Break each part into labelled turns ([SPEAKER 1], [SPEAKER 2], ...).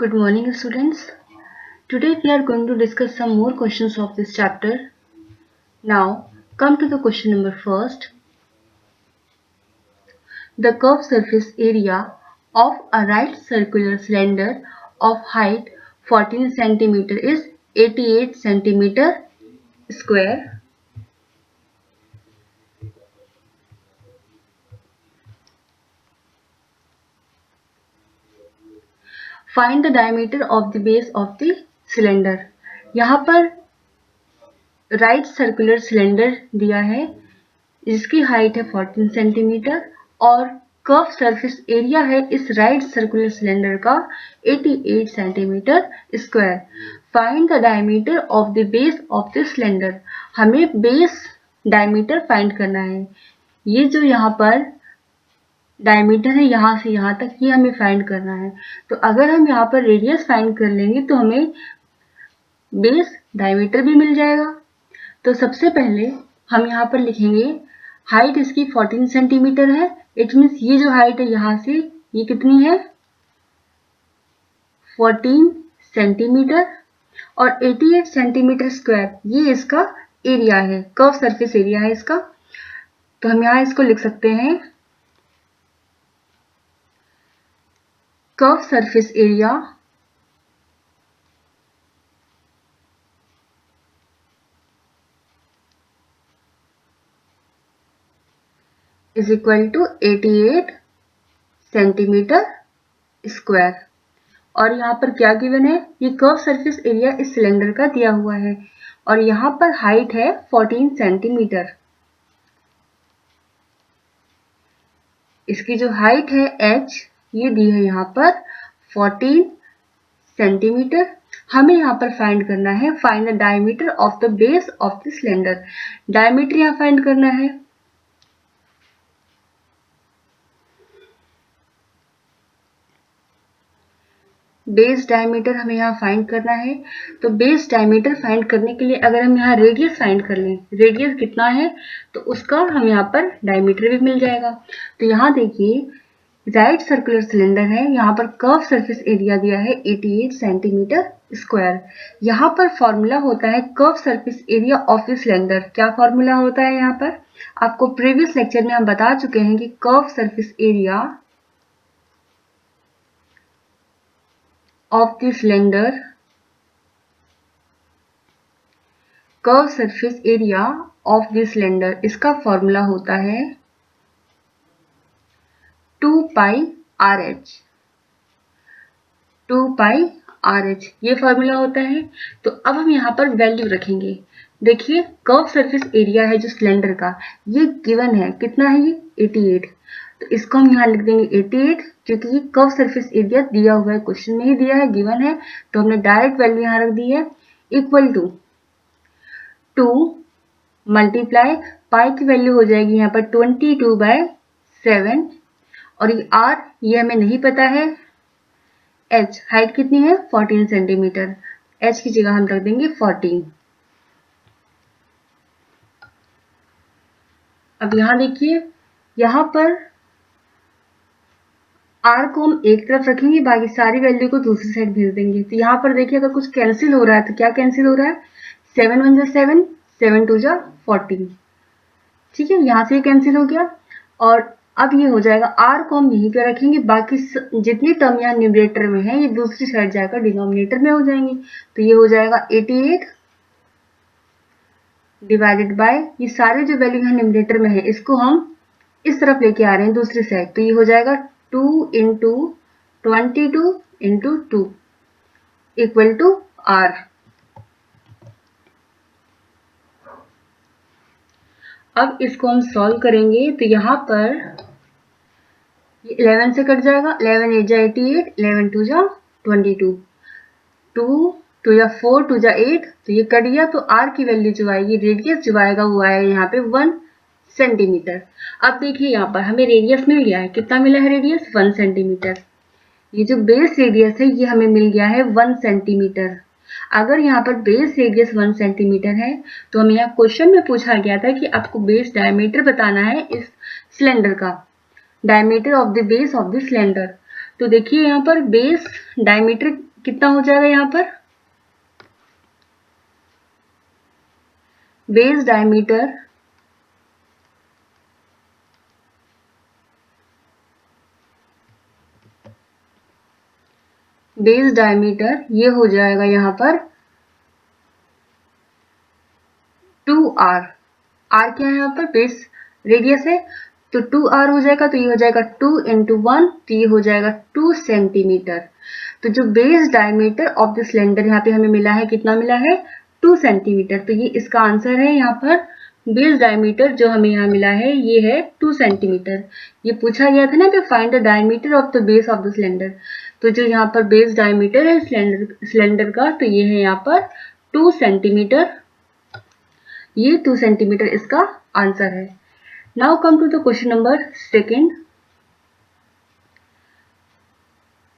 [SPEAKER 1] Good morning, students. Today we are going to discuss some more questions of this chapter. Now, come to the question number first. The curved surface area of a right circular cylinder of height 14 cm is 88 cm square. Find the diameter of the base of the cylinder. यहाँ पर right circular cylinder दिया है जिसकी height है 14 centimetre और curve surface area है इस right circular cylinder का 88 centimetre square. Find the diameter of the base of the cylinder. हमें बेस डायमीटर फाइंड करना है। ये जो यहाँ पर डायमीटर है यहाँ से यहाँ तक, ये हमें फाइंड करना है। तो अगर हम यहाँ पर रेडियस फाइंड कर लेंगे तो हमें बेस डायमीटर भी मिल जाएगा। तो सबसे पहले हम यहाँ पर लिखेंगे हाइट इसकी 14 सेंटीमीटर है। इट मीन्स ये जो हाइट है यहाँ से ये कितनी है 14 सेंटीमीटर और 88 सेंटीमीटर स्क्वायर ये इसका एरिया है, कर्व सरफेस एरिया है इसका। तो हम यहाँ इसको लिख सकते हैं curve surface area is equal to 88 centimetre square. और यहाँ पर क्या गिवन है, ये कर्व सरफेस एरिया इस सिलेंडर का दिया हुआ है और यहाँ पर हाइट है 14 सेंटीमीटर। इसकी जो हाइट है h ये दी है यहाँ पर 14 सेंटीमीटर। हमें यहाँ पर फाइंड करना है find the diameter of the base of the cylinder. Diameter यहाँ फाइंड करना है। बेस डायमीटर हमें यहाँ फाइंड करना है। तो बेस डायमीटर फाइंड करने के लिए अगर हम यहाँ रेडियस फाइंड कर लें, रेडियस कितना है तो उसका हम यहाँ पर डायमीटर भी मिल जाएगा। तो यहाँ देखिए राइट सर्कुलर सिलेंडर है, यहाँ पर कर्व सरफेस एरिया दिया है 88 सेंटीमीटर स्क्वायर। यहाँ पर फॉर्मूला होता है curve surface area of the cylinder. क्या फॉर्मूला होता है यहाँ पर, आपको प्रीवियस लेक्चर में हम बता चुके हैं कि curve surface area of the cylinder, curve surface area of the cylinder, इसका फॉर्मूला होता है 2 पाई RH। 2 पाई RH ये फॉर्मूला होता है। तो अब हम यहाँ पर वैल्यू रखेंगे। देखिए कर्व सरफेस एरिया है जो सिलेंडर का, ये गिवन है, कितना है ये 88। तो इसको हम यहाँ लिख देंगे 88 क्योंकि ये कर्व सरफेस एरिया दिया हुआ है, क्वेश्चन में ही दिया है, गिवन है। तो हमने डायरेक्ट वैल्यू यहाँ रख दी है इक्वल टू 2 मल्टीप्लाई पाई की वैल्यू हो जाएगी यहाँ पर 22/7 और ये R ये हमें नहीं पता है। H हाइट कितनी है 14 सेंटीमीटर, H की जगह हम रख देंगे 14। अब यहाँ देखिए यहाँ पर R को हम एक तरफ रखेंगे, बाकी सारी वैल्यू को दूसरी साइड भेज देंगे। तो यहाँ पर देखिए अगर कुछ कैंसिल हो रहा है तो क्या कैंसिल हो रहा है, 7 1 जा 7, 7 2 जा 14। ठीक है, यहाँ से कैंसिल हो गया। और अब ये हो जाएगा R को हम यहीं पे रखेंगे, बाकी जितनी टर्म यहाँ न्यूमरेटर में है ये दूसरी साइड जाकर डिनोमिनेटर में हो जाएंगे। तो ये हो जाएगा 88 डिवाइडेड बाय ये सारे जो वैल्यू यहाँ न्यूमरेटर में है इसको हम इस तरफ लेके आ रहे हैं दूसरी साइड। तो ये हो जाएगा 2 into 22 into 2 equal to R। अब इसको हम सॉल्व करेंगे तो यहाँ पर 11 से कट जाएगा, 11 8 जा 88, 11 2 जा 22, 2 2 जा 4, 2 जा 8, तो ये कट गया। तो R की वैल्यू जो आएगी, रेडियस जो आएगा वो आएगा यहाँ पे 1 सेंटीमीटर। अब देखिए यहाँ पर हमें रेडियस मिल गया है, कितना मिला है रेडियस 1 सेंटीमीटर। ये जो बेस रेडियस है ये हमें मिल गया है 1 सेंटीमीटर। अगर यहाँ पर बेस रेडियस 1 सेंटीमीटर है तो हमें यहाँ क्वेश्चन में पूछा गया था कि आपको बेस डायमीटर बताना है इस सिलेंडर का, diameter of the base of the cylinder. तो देखिए यहाँ पर बेस डायमीटर कितना हो जाएगा यहाँ पर? बेस डायमीटर ये हो जाएगा यहाँ पर 2r। r क्या है यहाँ पर? बेस रेडियस है, तो 2r हो जाएगा, तो ये हो जाएगा 2 × 1, तो ये हो जाएगा 2 सेंटीमीटर। तो जो base diameter of the cylinder यहाँ पे हमें मिला है, कितना मिला है? 2 सेंटीमीटर। तो ये इसका आंसर है यहाँ पर। बेस डायमीटर जो हमें यहाँ मिला है ये है 2 सेंटीमीटर। ये पूछा गया था ना कि find the diameter of the base of the cylinder. तो जो यहाँ पर बेस डायमीटर है सिलेंडर का, तो ये है यहाँ पर 2 सेंटीमीटर। ये 2 सेंटीमीटर इसका आंसर है। Now come to the question number second.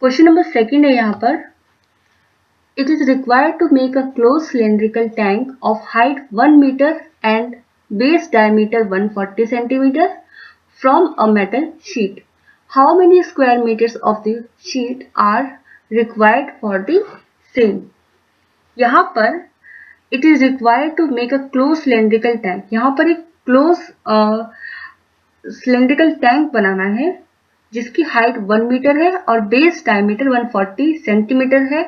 [SPEAKER 1] Question number second है यहाँ पर, it is required to make a closed cylindrical tank of height 1 meter and base diameter 140 centimeter from a metal sheet. How many square meters of the sheet are required for the same? यहाँ पर it is required to make a closed cylindrical tank. यहाँ पर एक closed cylindrical tank बनाना है जिसकी height 1 metre है और base diameter 140 centimetre है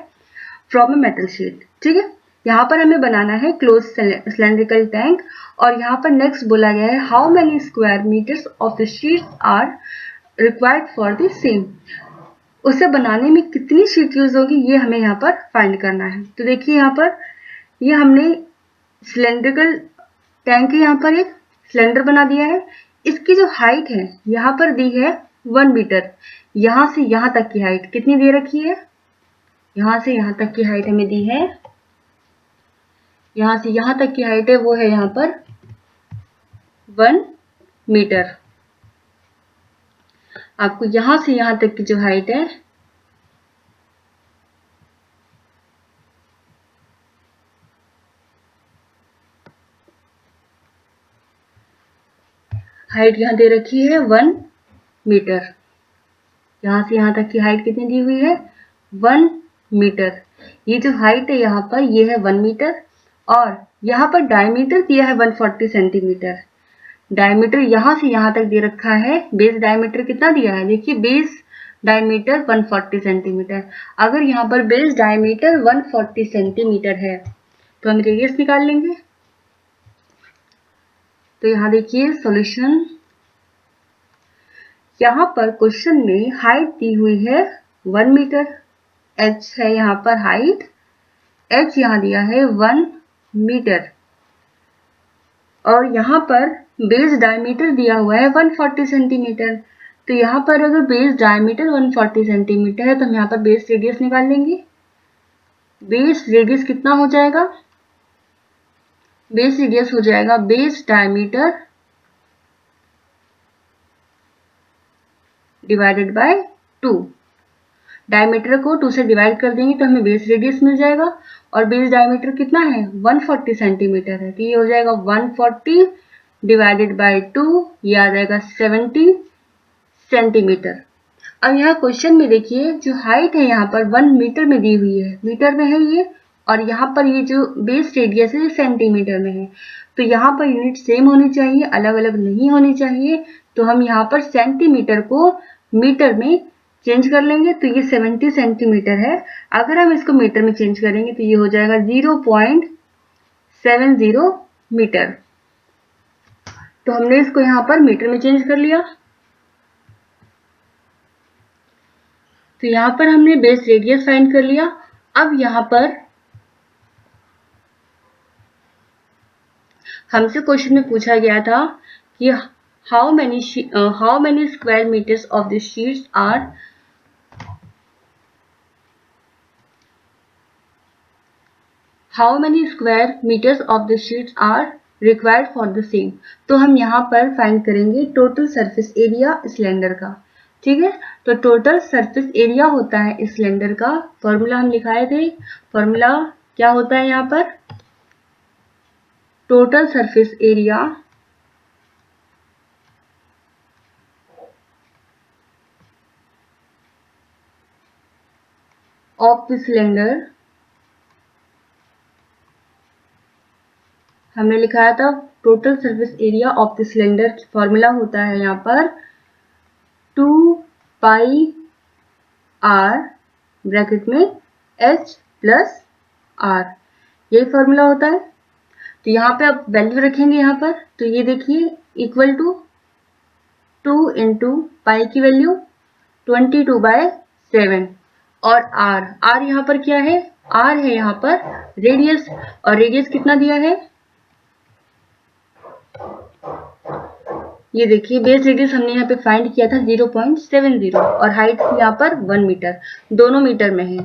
[SPEAKER 1] फ्रॉम ए मेटल शीट। ठीक है, यहाँ पर हमें बनाना है क्लोज सिलेंड्रिकल टैंक। और यहाँ पर नेक्स्ट बोला गया है how many square metres of the sheets are required for the same. उसे बनाने में कितनी शीट यूज होगी ये हमें यहाँ पर फाइंड करना है। तो देखिए यहाँ पर ये हमने सिलेंड्रिकल टैंक के यहाँ पर एक सिलेंडर बना दिया है। इसकी जो हाइट है यहाँ पर दी है 1 मीटर। यहाँ से यहाँ तक की हाइट कितनी दे रखी है? यहाँ से यहाँ तक की हाइट हमें दी है, यहाँ से यहाँ तक की हाइट है वो है यहाँ पर 1 मीटर। आपको यहाँ से यहाँ तक की जो हाइट है यहाँ दे रखी है 1 मीटर। यहाँ से यहाँ तक की हाइट कितनी दी हुई है? 1 मीटर। ये जो हाइट है यहाँ पर ये है 1 मीटर और यहाँ पर डायमीटर दिया है 140 सेंटीमीटर। डायमीटर यहाँ से यहाँ तक दे रखा है। बेस डायमीटर कितना दिया है? देखिए बेस डायमीटर 140 सेंटीमीटर। अगर यहाँ पर बेस डायमीटर 140 सेंटीमीटर है तो हम रेडियस निकाल लेंगे। तो यहाँ देखिए सॉल्यूशन। यहाँ पर क्वेश्चन में हाइट दी हुई है 1 मीटर, h है यहाँ पर हाइट, h यहाँ दिया है 1 मीटर और यहाँ पर बेस डायमीटर दिया हुआ है 140 सेंटीमीटर। तो यहाँ पर अगर बेस डायमीटर 140 सेंटीमीटर है तो हम यहाँ पर बेस रेडियस निकाल लेंगे। बेस रेडियस कितना हो जाएगा? बेस रेडियस हो जाएगा base diameter divided by 2। Diameter को 2 से डिवाइड कर देंगे तो हमें बेस रेडियस मिल जाएगा और बेस डायमीटर कितना है? 140 सेंटीमीटर है। तो ये हो जाएगा 140 डिवाइडेड बाय 2, ये आ जाएगा 70 सेंटीमीटर। अब यहाँ क्वेश्चन में देखिए जो हाइट है यहाँ पर 1 मीटर में दी हुई है, मीटर में है ये, और यहाँ पर ये जो बेस रेडियस है सेंटीमीटर में है। तो यहाँ पर यूनिट सेम होनी चाहिए, अलग अलग नहीं होनी चाहिए। तो हम यहाँ पर सेंटीमीटर को मीटर में चेंज कर लेंगे। तो ये 70 सेंटीमीटर है। अगर हम इसको मीटर में चेंज करेंगे तो ये हो जाएगा 0.70 मीटर। तो हमने इसको यहाँ पर मीटर में चेंज कर लिया। तो यहाँ पर हमने बेस रेडियस फाइंड कर लिया। अब यहाँ पर हमसे क्वेश्चन में पूछा गया था कि how many square meters of the sheets are required for the same। तो हम यहाँ पर फाइंड करेंगे टोटल सरफेस एरिया सिलेंडर का। ठीक है, तो टोटल सरफेस एरिया होता है इस सिलेंडर का। फॉर्मूला हम लिखाए थे। फॉर्मूला क्या होता है यहाँ पर? Total surface area of the cylinder, हमने लिखाया था total surface area of the cylinder, formula होता है यहाँ पर 2 पाई r ब्रैकेट में h प्लस r, यही फॉर्मूला होता है। तो यहाँ पे आप वैल्यू रखेंगे यहाँ पर, तो ये देखिए इक्वल टू 2 इंटू पाई की वैल्यू 22/7 और r यहाँ पर क्या है, r है यहाँ पर रेडियस, और रेडियस कितना दिया है, ये देखिए बेस रेडियस हमने यहाँ पे फाइंड किया था 0.70 और हाइट यहाँ पर 1 मीटर, दोनों मीटर में है,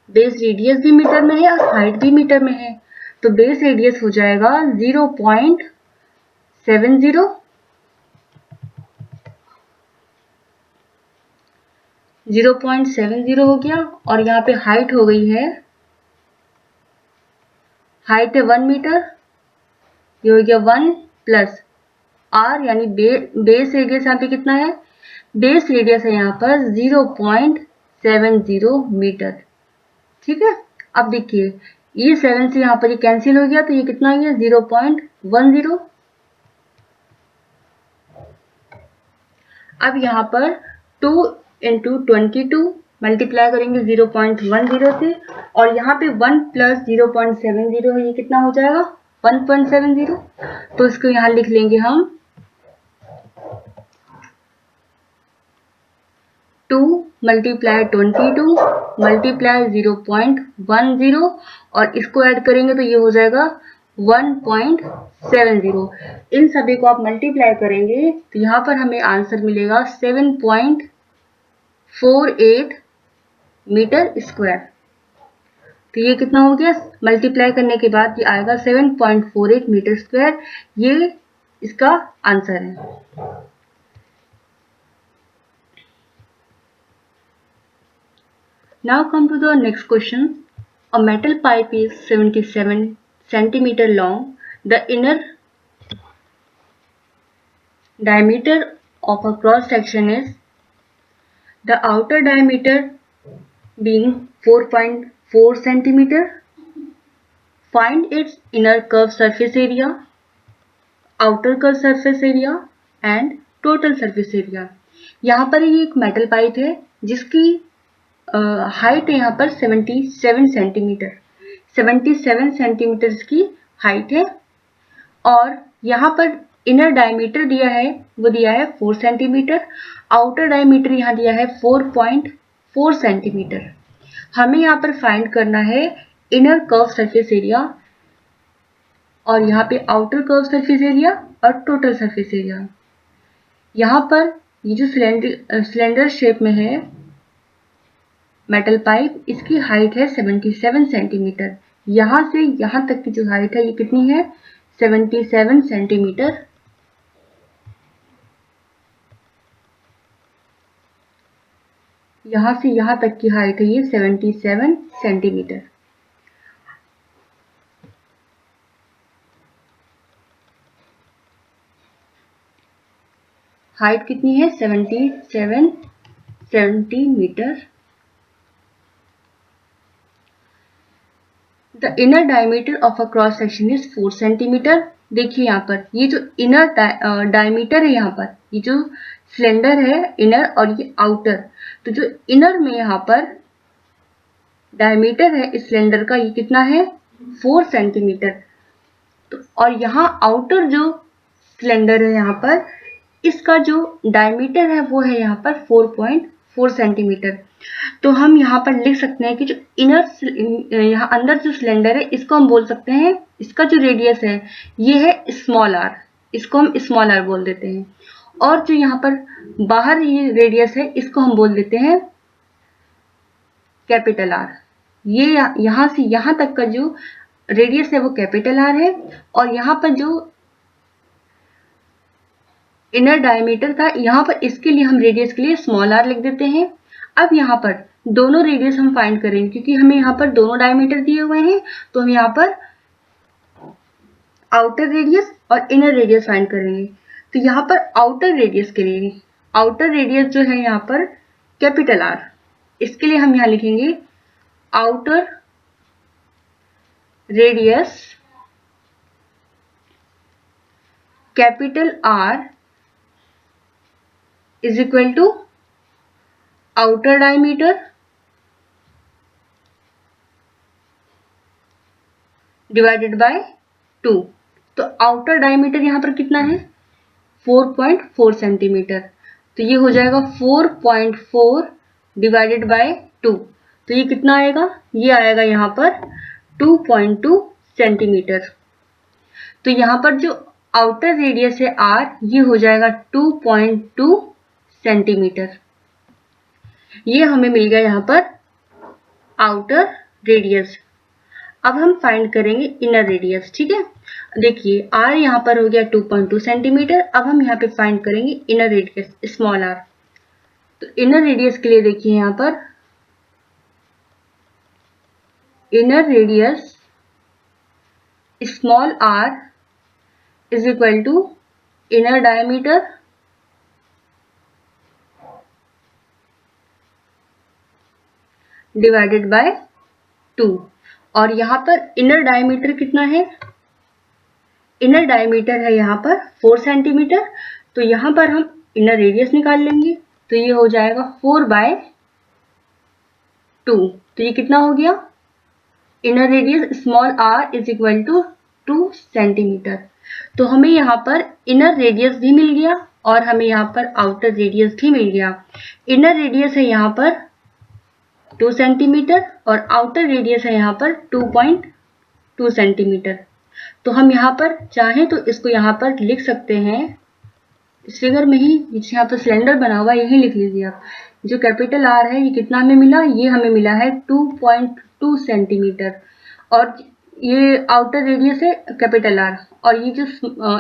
[SPEAKER 1] बेस रेडियस भी मीटर में है और हाइट भी मीटर में है। तो बेस रेडियस हो जाएगा 0.70 हो गया, और यहाँ पे हाइट हो गई है, हाइट है 1 मीटर, ये हो गया 1 प्लस r यानी बेस रेडियस यहाँ पे कितना है, बेस रेडियस है यहाँ पर 0.70 मीटर। ठीक है, अब देखिए ये 7 से यहाँ पर ये कैंसिल हो गया, तो ये कितना हो गया 0.10। अब यहाँ पर 2 इंटू 22 मल्टीप्लाई करेंगे 0.10 से, और यहाँ पे 1 प्लस 0.70 है, ये कितना हो जाएगा 1.70। तो इसको यहाँ लिख लेंगे हम 2 मल्टीप्लाई 22 मल्टीप्लाई 0.10 और इसको ऐड करेंगे तो ये हो जाएगा 1.70। इन सभी को आप मल्टीप्लाई करेंगे तो यहाँ पर हमें आंसर मिलेगा 7.48 मीटर स्क्वायर। तो ये कितना हो गया, मल्टीप्लाई करने के बाद ये आएगा 7.48 मीटर स्क्वायर, ये इसका आंसर है। Now come to the next question. A metal pipe is 77 centimeter long. The inner diameter of a cross section is the outer diameter being 4.4 centimeter. Find its inner curved surface area, outer curved surface area and total surface area. यहाँ पर ये एक metal pipe है जिसकी height है यहाँ पर 77 centimetre, 77 centimetre इसकी हाइट है, और यहाँ पर इनर डायमीटर दिया है, वो दिया है 4 सेंटीमीटर, आउटर डायमीटर यहाँ दिया है 4.4 सेंटीमीटर। हमें यहाँ पर फाइंड करना है इनर कर्व सरफेस एरिया, और यहाँ पे आउटर कर्व सरफेस एरिया और टोटल सरफेस एरिया। यहाँ पर ये जो सिलेंडर शेप में है मेटल पाइप, इसकी हाइट है 77 सेंटीमीटर। यहाँ से यहाँ तक की जो हाइट है ये कितनी है, 77 सेंटीमीटर। यहाँ से यहाँ तक की हाइट है ये 77 सेंटीमीटर। हाइट कितनी है, 77 centimetre. The inner diameter of a cross section is 4 centimetre. देखिए यहाँ पर ये जो इनर डायमीटर है, यहाँ पर ये जो सिलेंडर है इनर और ये आउटर, तो जो इनर में यहाँ पर डायमीटर है इस सिलेंडर का ये कितना है 4 सेंटीमीटर। तो और यहाँ आउटर जो सिलेंडर है यहाँ पर इसका जो डायमीटर है वो है यहाँ पर 4.4 सेंटीमीटर। तो हम यहाँ पर लिख सकते हैं कि जो इनर यहाँ अंदर जो सिलेंडर है इसको हम बोल सकते हैं, इसका जो रेडियस है ये है स्मॉल r, इसको हम स्मॉल r बोल देते हैं, और जो यहाँ पर बाहर ये रेडियस है इसको हम बोल देते हैं कैपिटल R। ये यहाँ से यहाँ तक का जो रेडियस है वो कैपिटल R है, और यहाँ पर जो इनर डायमीटर था यहाँ पर इसके लिए हम रेडियस के लिए स्मॉल r लिख देते हैं। अब यहाँ पर दोनों रेडियस हम फाइंड करेंगे क्योंकि हमें यहाँ पर दोनों डायमीटर दिए हुए हैं, तो हम यहाँ पर आउटर रेडियस और इनर रेडियस फाइंड करेंगे। तो यहाँ पर आउटर रेडियस के लिए, आउटर रेडियस जो है यहाँ पर कैपिटल R, इसके लिए हम यहाँ लिखेंगे outer radius capital R is equal to outer diameter divided by 2। तो आउटर डायमीटर यहाँ पर कितना है 4.4 सेंटीमीटर, तो ये हो जाएगा 4.4 डिवाइडेड बाय 2, तो ये कितना आएगा, ये आएगा यहाँ पर 2.2 सेंटीमीटर। तो यहाँ पर जो आउटर रेडियस है r, ये हो जाएगा 2.2 सेंटीमीटर। ये हमें मिल गया यहाँ पर आउटर रेडियस। अब हम फाइंड करेंगे इनर रेडियस, ठीक है। देखिए r यहाँ पर हो गया 2.2 सेंटीमीटर। अब हम यहाँ पे फाइंड करेंगे इनर रेडियस स्मॉल r। तो इनर रेडियस के लिए देखिए यहाँ पर inner radius small r is equal to inner diameter divided by 2। और यहाँ पर इनर डायमीटर कितना है, इनर डायमीटर है यहाँ पर 4 सेंटीमीटर। तो यहाँ पर हम इनर रेडियस निकाल लेंगे, तो ये हो जाएगा 4/2। तो ये कितना हो गया, inner radius small r is equal to 2 centimetre. तो हमें यहाँ पर इनर रेडियस भी मिल गया और हमें यहाँ पर आउटर रेडियस भी मिल गया। इनर रेडियस है यहाँ पर 2 सेंटीमीटर और आउटर रेडियस है यहाँ पर 2.2 सेंटीमीटर। तो हम यहाँ पर चाहें तो इसको यहाँ पर लिख सकते हैं, इस फिगर में ही यहाँ पर सिलेंडर बना हुआ है, यही लिख लीजिए आप। जो कैपिटल R है ये कितना हमें मिला, ये हमें मिला है 2.2 सेंटीमीटर और ये आउटर रेडियस है कैपिटल R, और ये जो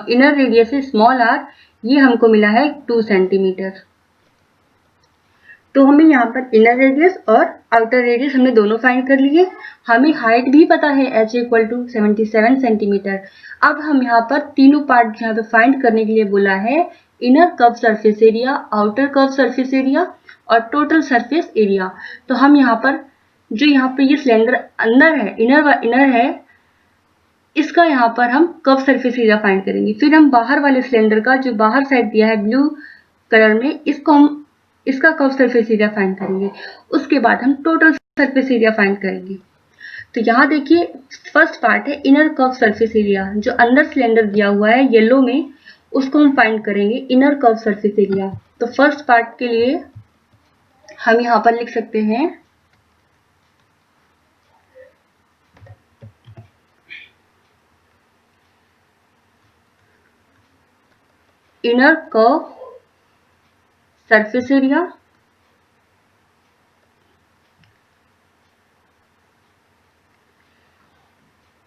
[SPEAKER 1] इनर रेडियस है स्मॉल r, ये हमको मिला है 2 सेंटीमीटर। तो हमें यहाँ पर इनर रेडियस और आउटर रेडियस हमने दोनों फाइंड कर लिए। हमें हाइट भी पता है h इक्वल टू 77 सेंटीमीटर। अब हम यहाँ पर तीनों पार्ट यहाँ पे फाइंड करने के लिए बोला है, inner curve surface area, outer curve surface area और टोटल सरफेस एरिया। तो हम यहाँ पर जो यहाँ पे ये सिलेंडर अंदर है, इनर है, इसका यहाँ पर हम कर्व सरफेस एरिया फाइंड करेंगे। फिर हम बाहर वाले सिलेंडर का जो बाहर साइड दिया है ब्लू कलर में, इसको हम इसका कर्व सरफेस एरिया फाइंड करेंगे। उसके बाद हम टोटल सरफेस एरिया फाइंड करेंगे। तो यहाँ देखिए फर्स्ट पार्ट है इनर कर्व सरफेस एरिया, जो अंदर सिलेंडर दिया हुआ है येलो में, उसको हम फाइंड करेंगे इनर कर्व सरफेस एरिया। तो फर्स्ट पार्ट के लिए हम यहाँ पर लिख सकते हैं inner curve surface area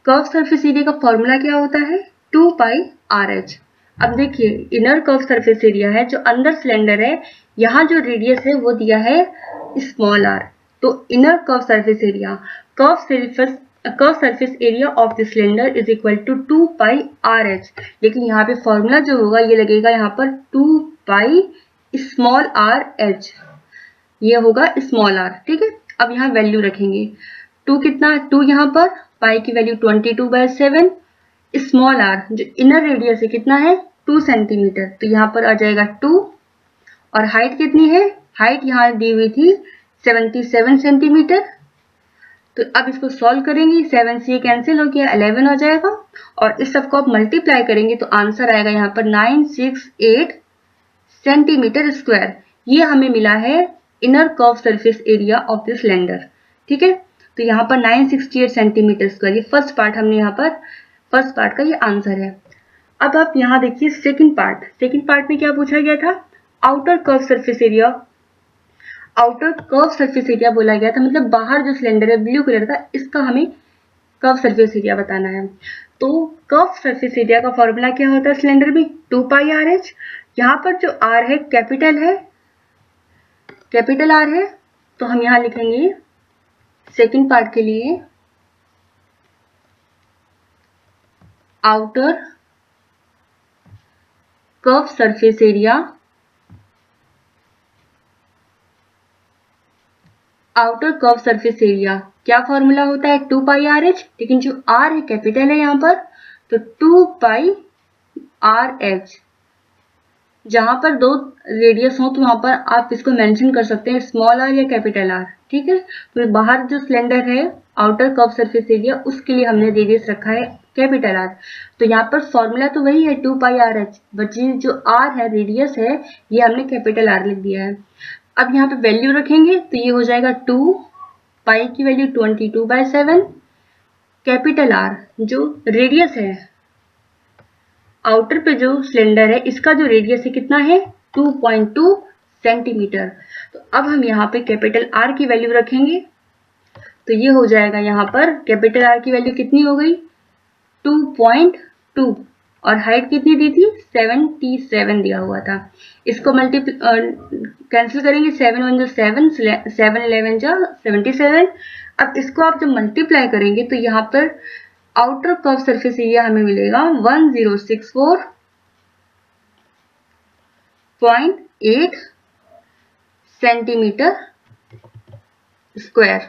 [SPEAKER 1] curve surface area का फॉर्मूला क्या होता है 2πRh। अब देखिए इनर कर्व सरफेस एरिया है, जो अंदर सिलेंडर है, यहाँ जो रेडियस है वो दिया है स्मॉल r। तो inner curve surface area curve surface area of the cylinder is equal to 2πRh। लेकिन यहाँ पे फॉर्मूला जो होगा ये लगेगा यहाँ पर 2π स्मॉल r h, ये होगा स्मॉल r, ठीक है। अब यहाँ वैल्यू रखेंगे, 2 कितना, 2 यहाँ पर, पाई की वैल्यू 22/7, स्मॉल r जो इनर रेडियस है कितना है 2 सेंटीमीटर, तो यहाँ पर आ जाएगा 2। और हाइट कितनी है, हाइट यहाँ दी हुई थी 77 सेंटीमीटर। तो अब इसको सॉल्व करेंगे, 7 से कैंसिल हो गया, 11 हो जाएगा और इस सबको आप मल्टीप्लाई करेंगे तो आंसर आएगा यहाँ पर 968 सेंटीमीटर स्क्वायर। ये हमें मिला है inner curve surface area of the cylinder, ठीक है। तो यहाँ पर 968 सेंटीमीटर स्क्वायर, ये फर्स्ट पार्ट हमने यहाँ पर फर्स्ट पार्ट का ये आंसर है। अब आप यहाँ देखिए सेकंड पार्ट में क्या पूछा गया था, outer curve surface area. Outer curve surface area बोला गया था, मतलब बाहर जो सिलेंडर है ब्लू कलर का, इसका हमें कर्व सरफेस एरिया बताना है। तो कर्व सरफेस एरिया का फॉर्मूला क्या होता है सिलेंडर में 2πRh। यहाँ पर जो r है कैपिटल R है, तो हम यहाँ लिखेंगे सेकंड पार्ट के लिए outer curve surface area outer curve surface area क्या फॉर्मूला होता है 2 पाई आर एच, लेकिन जो आर है कैपिटल है यहाँ पर, तो 2 पाई आर एच। जहां पर दो रेडियस हो तो वहां पर आप इसको मेंशन कर सकते हैं स्मॉल आर या कैपिटल आर, ठीक है। तो बाहर जो सिलेंडर है आउटर कर्व सरफेस एरिया, उसके लिए हमने रेडियस रखा है कैपिटल आर। तो यहाँ पर फॉर्मूला तो वही है 2 पाई आर एच, बट ये जो आर है रेडियस है ये हमने कैपिटल आर लिख दिया है। अब यहाँ पे वैल्यू रखेंगे तो ये हो जाएगा 2 पाई की वैल्यू 22/7, कैपिटल आर जो रेडियस है आउटर पे जो सिलेंडर है इसका जो रेडियस है कितना है 2.2 सेंटीमीटर। तो अब हम यहाँ पे कैपिटल आर की वैल्यू रखेंगे तो ये हो जाएगा, यहाँ पर कैपिटल आर की वैल्यू कितनी हो गई 2.2 और हाइट कितनी दी थी 77 दिया हुआ था। इसको कैंसिल करेंगे, 7 1 7, 7 11 77। अब इसको आप जब मल्टीप्लाई करेंगे तो यहाँ पर आउटर कर्व सरफेस एरिया हमें मिलेगा 1064.8 सेंटीमीटर स्क्वायर।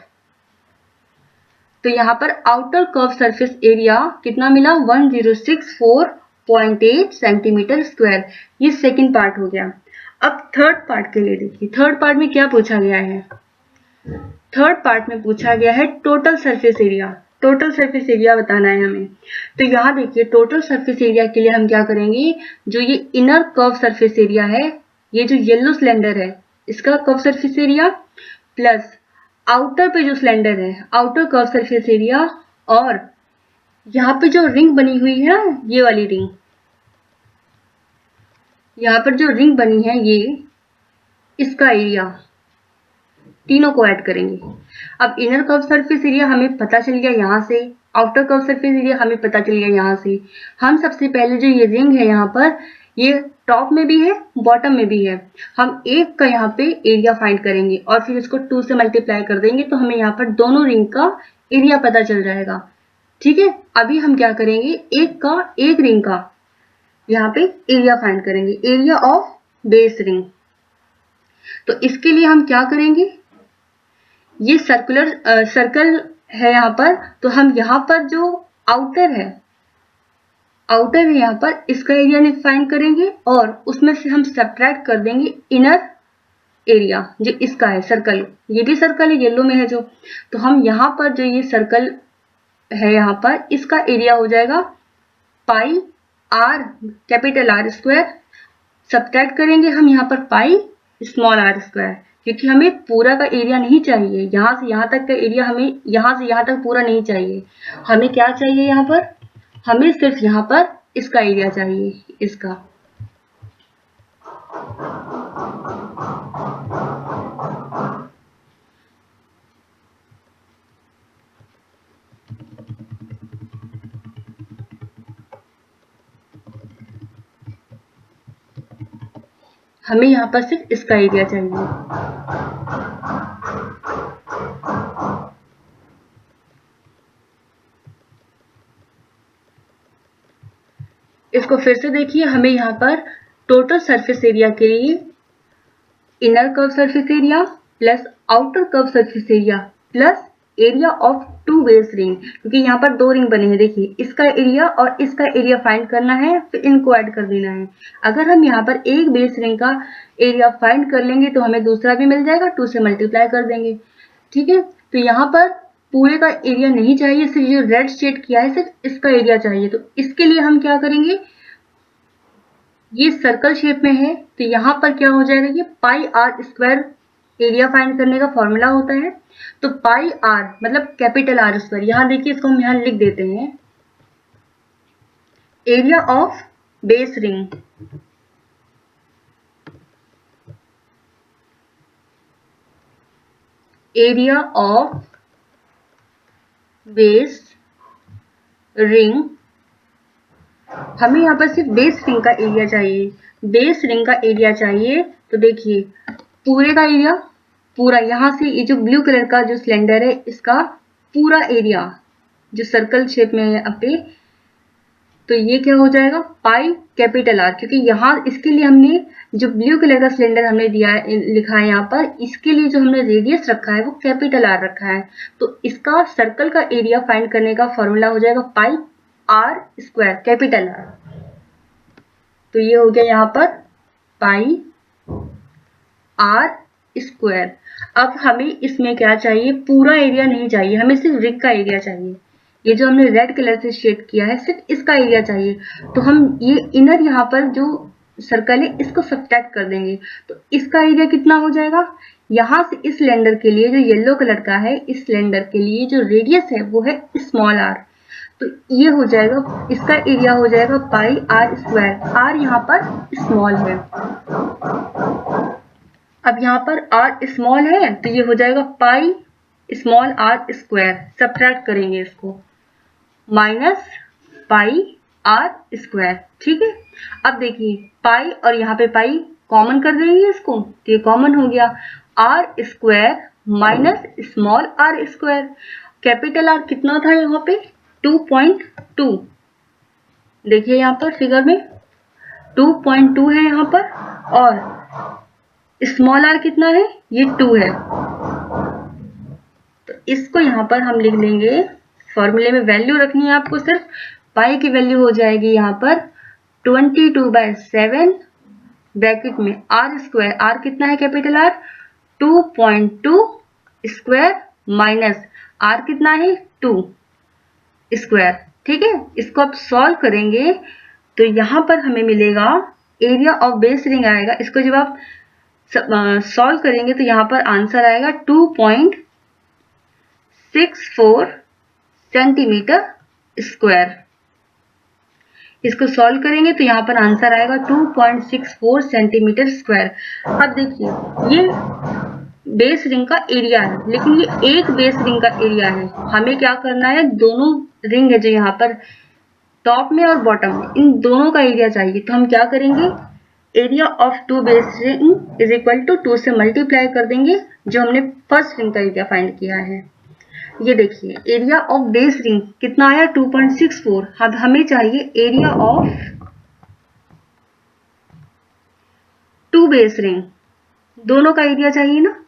[SPEAKER 1] तो यहाँ पर आउटर कर्व सरफेस एरिया कितना मिला 1064.8 सेंटीमीटर स्क्वायर। ये सेकंड पार्ट हो गया। अब थर्ड पार्ट के लिए देखिए, थर्ड पार्ट में क्या पूछा गया है। थर्ड पार्ट में पूछा गया है total surface area. Total surface area बताना है हमें। तो यहाँ देखिए टोटल सरफेस एरिया के लिए हम क्या करेंगे, जो ये इनर कर्व सरफेस एरिया है, ये जो येलो सिलेंडर है इसका curve surface area plus outer पे जो सिलेंडर है आउटर कर्व सरफेस एरिया, और यहाँ पे जो रिंग बनी हुई है ना ये वाली रिंग, यहाँ पर जो रिंग बनी है ये इसका एरिया, तीनों को ऐड करेंगे। अब इनर कर्व सरफेस एरिया हमें पता चल गया यहाँ से, आउटर कर्व सरफेस एरिया हमें पता चल गया यहाँ से। हम सबसे पहले जो ये रिंग है यहाँ पर, ये टॉप में भी है बॉटम में भी है, हम एक का यहाँ पे एरिया फाइंड करेंगे और फिर इसको 2 से मल्टीप्लाई कर देंगे तो हमें यहाँ पर दोनों रिंग का एरिया पता चल जाएगा, ठीक है। अभी हम क्या करेंगे, एक रिंग का यहाँ पे एरिया फाइंड करेंगे, एरिया ऑफ बेस रिंग। तो इसके लिए हम क्या करेंगे, ये सर्कल है यहाँ पर, तो हम यहाँ पर जो आउटर है यहाँ पर, इसका एरिया फाइंड करेंगे और उसमें से हम सब्ट्रैक्ट कर देंगे इनर एरिया जो इसका है सर्कल, ये भी सर्कल है येलो में है जो, तो हम यहाँ पर जो ये सर्कल है यहाँ पर इसका एरिया हो जाएगा pi R capital R square, subtract करेंगे हम यहाँ पर पाई स्मॉल आर स्क्वायर, क्योंकि हमें पूरा का एरिया नहीं चाहिए, यहाँ से यहाँ तक का एरिया हमें यहाँ से यहाँ तक पूरा नहीं चाहिए। हमें क्या चाहिए यहाँ पर, हमें सिर्फ यहाँ पर इसका एरिया चाहिए, इसका। हमें यहाँ पर सिर्फ इसका एरिया चाहिए। इसको फिर से देखिए, हमें यहाँ पर टोटल सरफेस एरिया के लिए inner curve surface area plus outer curve surface area plus area of 2 base ring, क्योंकि यहाँ पर 2 रिंग बने हैं, देखिए इसका एरिया और इसका एरिया फाइंड करना है, फिर इनको ऐड कर देना है। अगर हम यहाँ पर एक बेस रिंग का एरिया फाइंड कर लेंगे तो हमें दूसरा भी मिल जाएगा, 2 से मल्टीप्लाई कर देंगे, ठीक है। तो यहाँ पर पूरे का एरिया नहीं चाहिए, सिर्फ जो रेड शेड किया है सिर्फ इसका एरिया चाहिए। तो इसके लिए हम क्या करेंगे, ये सर्कल शेप में है तो यहाँ पर क्या हो जाएगा, ये पाई आर स्क्वायर एरिया फाइंड करने का फॉर्मूला होता है। तो पाई आर मतलब कैपिटल आर स्क्वायर, यहाँ देखिए इसको हम यहाँ लिख देते हैं, area of base ring, area of base ring. हमें यहाँ पर सिर्फ बेस रिंग का एरिया चाहिए, बेस रिंग का एरिया चाहिए। तो देखिए पूरे का एरिया, पूरा यहाँ से ये जो ब्लू कलर का जो सिलेंडर है इसका पूरा एरिया जो सर्कल शेप में है यहाँ पे, तो ये क्या हो जाएगा पाई कैपिटल आर, क्योंकि यहाँ इसके लिए हमने जो ब्लू कलर का सिलेंडर हमने दिया है, लिखा है यहाँ पर, इसके लिए जो हमने रेडियस रखा है वो कैपिटल आर रखा है। तो इसका सर्कल का एरिया फाइंड करने का फॉर्मूला हो जाएगा pi are square capital are. तो ये हो गया यहाँ पर पाई आर स्क्वायर। अब हमें इसमें क्या चाहिए, पूरा एरिया नहीं चाहिए, हमें सिर्फ रिग का एरिया चाहिए। ये जो हमने रेड कलर से शेड किया है सिर्फ इसका एरिया चाहिए। तो हम ये इनर यहाँ पर जो सर्कल है इसको सब्ट्रैक्ट कर देंगे। तो इसका एरिया कितना हो जाएगा, यहाँ से इस सिलेंडर के लिए जो येलो कलर का है, इस सिलेंडर के लिए जो रेडियस है वो है स्मॉल आर। तो ये हो जाएगा, इसका एरिया हो जाएगा पाई आर स्क्वायर। आर यहाँ पर स्मॉल है, अब यहाँ पर आर स्मॉल है तो ये हो जाएगा pi small r square. Subtract करेंगे इसको, माइनस पाई आर स्क्वायर। ठीक है, अब देखिए पाई और यहाँ पे पाई कॉमन कर देंगे इसको, तो ये कॉमन हो गया R square minus small r square. Capital R कितना था यहाँ पे 2.2, देखिए यहाँ पर फिगर में 2.2 है यहाँ पर, और स्मॉल आर कितना है, ये 2 है। तो इसको यहाँ पर हम लिख लेंगे, फॉर्मूले में वैल्यू रखनी है आपको सिर्फ, पाई की वैल्यू हो जाएगी यहाँ पर 22/7 ब्रैकेट में आर स्क्वायर, आर कितना है capital R 2.2 square minus R कितना है 2 स्क्वायर। ठीक है, इसको आप सॉल्व करेंगे तो यहाँ पर हमें मिलेगा एरिया ऑफ बेस रिंग आएगा। इसको जब आप सॉल्व करेंगे तो यहाँ पर आंसर आएगा 2.64 सेंटीमीटर स्क्वायर। इसको सॉल्व करेंगे तो यहाँ पर आंसर आएगा 2.64 सेंटीमीटर स्क्वायर। अब देखिए ये बेस रिंग का एरिया है, लेकिन ये एक बेस रिंग का एरिया है। हमें क्या करना है, दोनों रिंग है जो यहाँ पर टॉप में और बॉटम में, इन दोनों का एरिया चाहिए। तो हम क्या करेंगे, area of 2 base ring is equal to 2 से मल्टीप्लाई कर देंगे जो हमने फर्स्ट रिंग का एरिया फाइंड किया है। ये देखिए एरिया ऑफ बेस रिंग कितना आया 2.64। अब हमें चाहिए एरिया ऑफ 2 बेस रिंग, दोनों का एरिया चाहिए ना।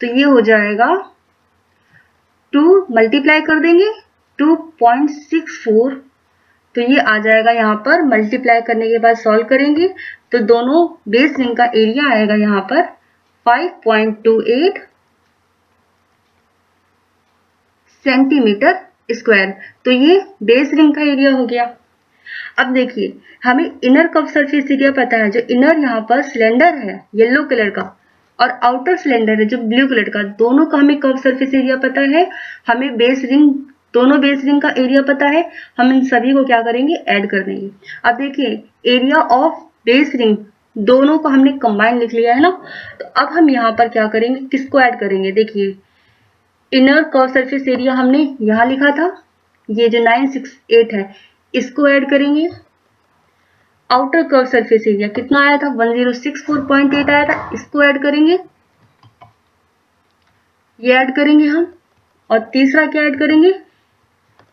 [SPEAKER 1] तो ये हो जाएगा 2 मल्टीप्लाई कर देंगे 2.64, तो ये आ जाएगा यहाँ पर, मल्टीप्लाई करने के बाद सॉल्व करेंगे तो दोनों बेस रिंग का एरिया आएगा यहाँ पर 5.28 सेंटीमीटर स्क्वायर। तो ये बेस रिंग का एरिया हो गया। अब देखिए हमें इनर कर्व सरफेस एरिया पता है, जो इनर यहाँ पर सिलेंडर है येलो कलर का और आउटर सिलेंडर है जो ब्लू कलर का, दोनों का हमें कर्व सरफेस एरिया पता है। हमें बेस रिंग, दोनों बेस रिंग का एरिया पता है। हम इन सभी को क्या करेंगे, ऐड कर देंगे। अब देखिए एरिया ऑफ बेस रिंग दोनों को हमने कंबाइन लिख लिया है ना। तो अब हम यहाँ पर क्या करेंगे, किसको ऐड करेंगे, देखिए इनर कर्व सरफेस एरिया हमने यहाँ लिखा था, ये जो 968 है इसको ऐड करेंगे। आउटर कर्व सरफेस एरिया कितना आया था 1064.8 आया था, इसको ऐड करेंगे, ये ऐड करेंगे हम। और तीसरा क्या ऐड करेंगे,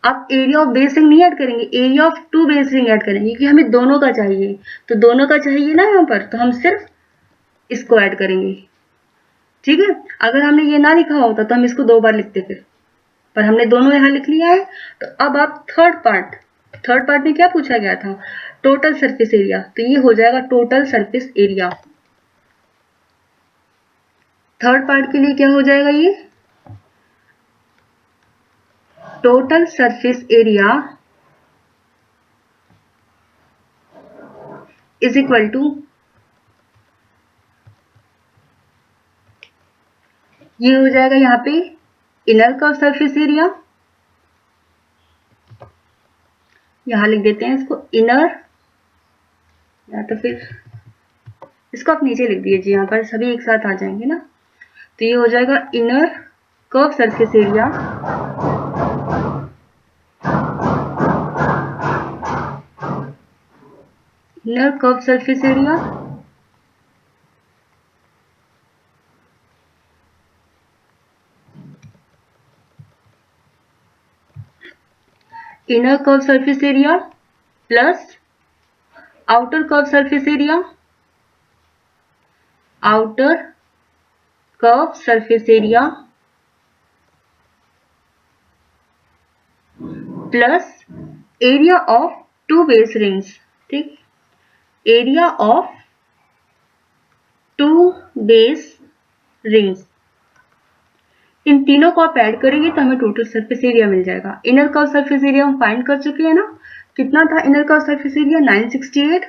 [SPEAKER 1] आप एरिया ऑफ बेस रिंग नहीं ऐड करेंगे, area of 2 base ring add करेंगे, क्योंकि हमें दोनों का चाहिए। तो दोनों का चाहिए ना यहाँ पर, तो हम सिर्फ इसको ऐड करेंगे। ठीक है, अगर हमने ये ना लिखा होता तो हम इसको 2 बार लिखते फिर, पर हमने दोनों यहाँ लिख लिया है। तो अब आप थर्ड पार्ट में क्या पूछा गया था, टोटल सरफेस एरिया, तो ये हो जाएगा total surface area. Third part के लिए क्या हो जाएगा, ये total surface area is equal to, ये हो जाएगा यहाँ पे इनर कर्व सरफेस एरिया, यहां लिख देते हैं इसको इनर, या तो फिर इसको आप नीचे लिख दीजिए, यहाँ पर सभी एक साथ आ जाएंगे ना। तो ये हो जाएगा inner curve surface area inner curve surface area plus outer curve surface area, outer curve surface area plus area of two base rings, ठीक, area of two base rings, इन तीनों को आप ऐड करेंगे तो हमें टोटल सरफेस एरिया मिल जाएगा। इनर कर्व सरफेस एरिया हम फाइंड कर चुके हैं ना, कितना था inner curve surface area 968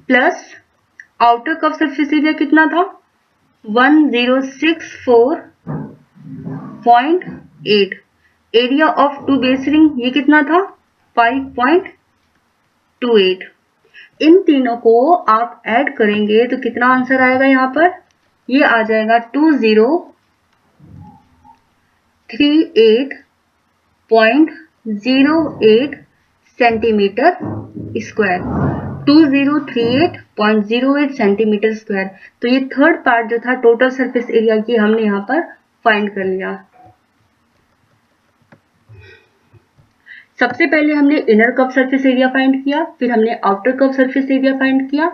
[SPEAKER 1] plus outer curve surface area कितना था 1064.8, area of two base ring ये कितना था 5.28। इन तीनों को आप ऐड करेंगे तो कितना आंसर आएगा यहाँ पर, ये आ जाएगा 2038.08 सेंटीमीटर स्क्वायर, 2038.08 सेंटीमीटर स्क्वायर। तो ये थर्ड पार्ट जो था टोटल सरफेस एरिया की हमने यहाँ पर फाइंड कर लिया। सबसे पहले हमने inner curve surface area find किया, फिर हमने outer curve surface area find किया।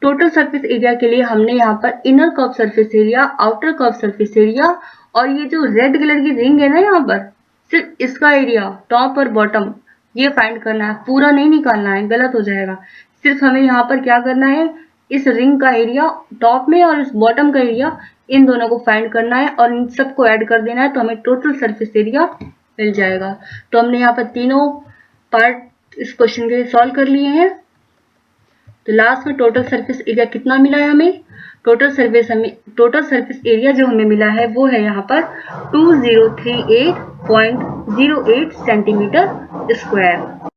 [SPEAKER 1] टोटल सरफेस एरिया के लिए हमने यहाँ पर inner curve surface area, outer curve surface area और ये जो रेड कलर की रिंग है ना यहाँ पर, सिर्फ इसका एरिया टॉप और बॉटम ये फाइंड करना है, पूरा नहीं निकालना है, गलत हो जाएगा। सिर्फ हमें यहाँ पर क्या करना है, इस रिंग का एरिया टॉप में और इस बॉटम का एरिया, इन दोनों को फाइंड करना है और इन सबको ऐड कर देना है तो हमें टोटल सरफेस एरिया मिल जाएगा। तो हमने यहाँ पर तीनों पार्ट इस क्वेश्चन के सॉल्व कर लिए हैं। तो लास्ट में टोटल सरफेस एरिया कितना मिला है हमें, टोटल सरफेस एरिया जो हमें मिला है वो है यहाँ पर 2038.08 सेंटीमीटर स्क्वायर।